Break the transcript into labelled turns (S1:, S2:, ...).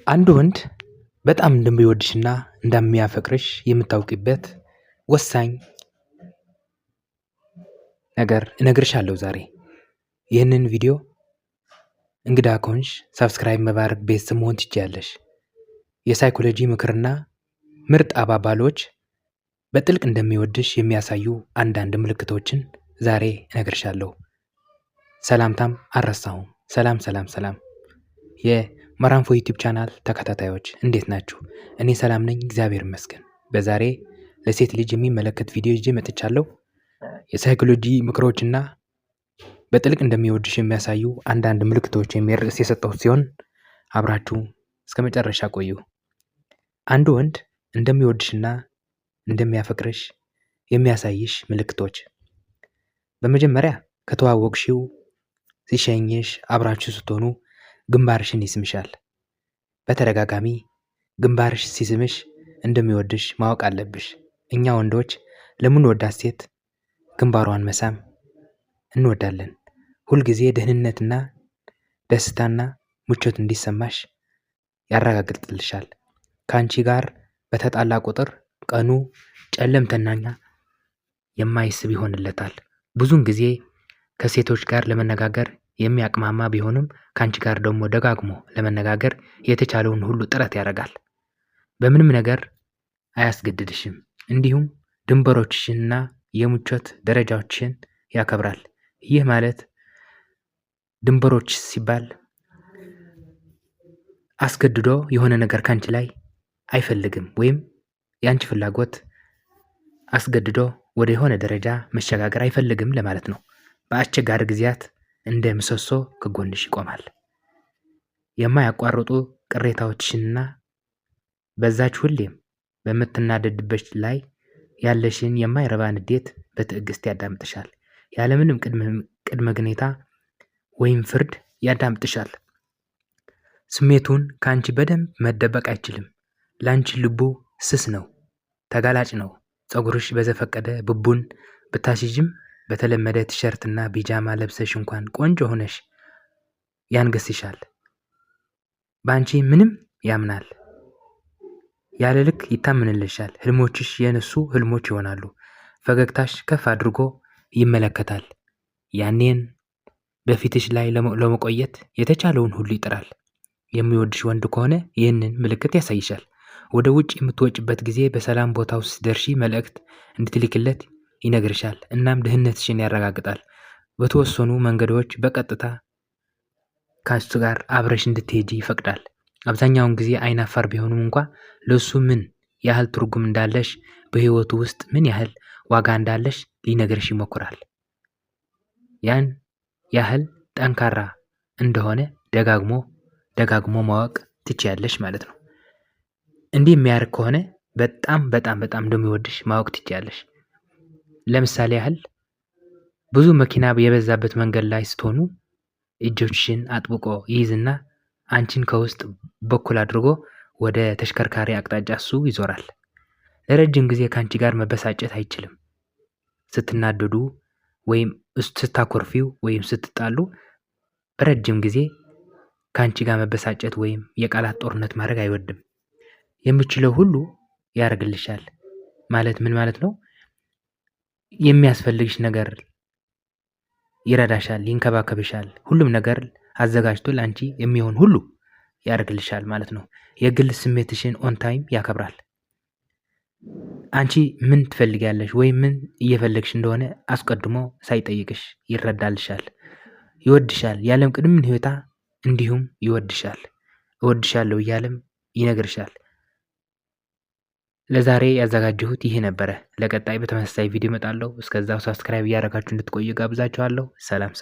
S1: አንድ ወንድ በጣም እንደሚወድሽና እንደሚያፈቅርሽ የምታውቂበት ወሳኝ ነገር እነግርሻለሁ ዛሬ። ይህንን ቪዲዮ እንግዳ ከሆንሽ ሰብስክራይብ በማድረግ ቤተሰብ መሆን ትችያለሽ። የሳይኮሎጂ ምክርና ምርጥ አባባሎች በጥልቅ እንደሚወድሽ የሚያሳዩ አንዳንድ ምልክቶችን ዛሬ እነግርሻለሁ። ሰላምታም አልረሳሁም። ሰላም የማራንፎ ዩቲዩብ ቻናል ተከታታዮች እንዴት ናችሁ? እኔ ሰላም ነኝ፣ እግዚአብሔር ይመስገን። በዛሬ ለሴት ልጅ የሚመለከት ቪዲዮ ይዤ መጥቻለሁ። የሳይኮሎጂ ምክሮችና በጥልቅ እንደሚወድሽ የሚያሳዩ አንዳንድ ምልክቶች የሚል ርዕስ የሰጠሁት ሲሆን አብራችሁ እስከ መጨረሻ ቆዩ። አንድ ወንድ እንደሚወድሽና እንደሚያፈቅርሽ የሚያሳይሽ ምልክቶች። በመጀመሪያ ከተዋወቅሽው ሲሸኝሽ፣ አብራችሁ ስትሆኑ ግንባርሽን ይስምሻል። በተደጋጋሚ ግንባርሽ ሲስምሽ እንደሚወድሽ ማወቅ አለብሽ። እኛ ወንዶች ለምንወዳት ሴት ግንባሯን መሳም እንወዳለን። ሁልጊዜ ደህንነትና ደስታና ምቾት እንዲሰማሽ ያረጋግጥልሻል። ከአንቺ ጋር በተጣላ ቁጥር ቀኑ ጨለምተናኛ የማይስብ ይሆንለታል። ብዙውን ጊዜ ከሴቶች ጋር ለመነጋገር የሚያቅማማ ቢሆንም ከአንቺ ጋር ደግሞ ደጋግሞ ለመነጋገር የተቻለውን ሁሉ ጥረት ያደርጋል። በምንም ነገር አያስገድድሽም። እንዲሁም ድንበሮችሽንና የምቾት ደረጃዎችን ያከብራል። ይህ ማለት ድንበሮች ሲባል አስገድዶ የሆነ ነገር ካንቺ ላይ አይፈልግም፣ ወይም ያንቺ ፍላጎት አስገድዶ ወደ የሆነ ደረጃ መሸጋገር አይፈልግም ለማለት ነው። በአስቸጋሪ ጊዜያት እንደ ምሰሶ ከጎንሽ ይቆማል። የማያቋርጡ ቅሬታዎችሽንና በዛች ሁሌም በምትናደድበት ላይ ያለሽን የማይረባ ንዴት በትዕግስት ያዳምጥሻል። ያለምንም ቅድመ ግኔታ ወይም ፍርድ ያዳምጥሻል። ስሜቱን ከአንቺ በደንብ መደበቅ አይችልም። ለአንቺ ልቡ ስስ ነው፣ ተጋላጭ ነው። ፀጉርሽ በዘፈቀደ ብቡን ብታስይዥም በተለመደ ቲሸርትና ቢጃማ ለብሰሽ እንኳን ቆንጆ ሆነሽ ያንገስሻል። በአንቺ ምንም ያምናል። ያለ ልክ ይታመንልሻል። ህልሞችሽ የነሱ ህልሞች ይሆናሉ። ፈገግታሽ ከፍ አድርጎ ይመለከታል። ያኔን በፊትሽ ላይ ለመቆየት የተቻለውን ሁሉ ይጥራል። የሚወድሽ ወንድ ከሆነ ይህንን ምልክት ያሳይሻል። ወደ ውጭ የምትወጭበት ጊዜ በሰላም ቦታው ስትደርሺ መልእክት እንድትልክለት ይነግርሻል። እናም ደህንነትሽን ያረጋግጣል። በተወሰኑ መንገዶች በቀጥታ ከሱ ጋር አብረሽ እንድትሄጂ ይፈቅዳል። አብዛኛውን ጊዜ አይናፋር ቢሆኑም እንኳ ለሱ ምን ያህል ትርጉም እንዳለሽ፣ በህይወቱ ውስጥ ምን ያህል ዋጋ እንዳለሽ ሊነግርሽ ይሞክራል። ያን ያህል ጠንካራ እንደሆነ ደጋግሞ ማወቅ ትችያለሽ ማለት ነው። እንዲህ የሚያደርግ ከሆነ በጣም እንደሚወድሽ ማወቅ ትችያለሽ። ለምሳሌ ያህል ብዙ መኪና የበዛበት መንገድ ላይ ስትሆኑ እጆችሽን አጥብቆ ይይዝና አንቺን ከውስጥ በኩል አድርጎ ወደ ተሽከርካሪ አቅጣጫ እሱ ይዞራል። ለረጅም ጊዜ ከአንቺ ጋር መበሳጨት አይችልም። ስትናደዱ ወይም ስታኮርፊው ወይም ስትጣሉ በረጅም ጊዜ ከአንቺ ጋር መበሳጨት ወይም የቃላት ጦርነት ማድረግ አይወድም። የምችለው ሁሉ ያደርግልሻል። ማለት ምን ማለት ነው? የሚያስፈልግሽ ነገር ይረዳሻል፣ ይንከባከብሻል። ሁሉም ነገር አዘጋጅቶ ለአንቺ የሚሆን ሁሉ ያደርግልሻል ማለት ነው። የግል ስሜትሽን ኦን ታይም ያከብራል። አንቺ ምን ትፈልጊያለሽ ወይም ምን እየፈለግሽ እንደሆነ አስቀድሞ ሳይጠይቅሽ ይረዳልሻል። ይወድሻል ያለም ቅድም ሁኔታ እንዲሁም ይወድሻል። እወድሻለሁ እያለም ይነግርሻል። ለዛሬ ያዘጋጀሁት ይህ ነበረ። ለቀጣይ በተመሳሳይ ቪዲዮ እመጣለሁ። እስከዛው ሰብስክራይብ እያደረጋችሁ እንድትቆዩ ጋብዛችኋለሁ። ሰላም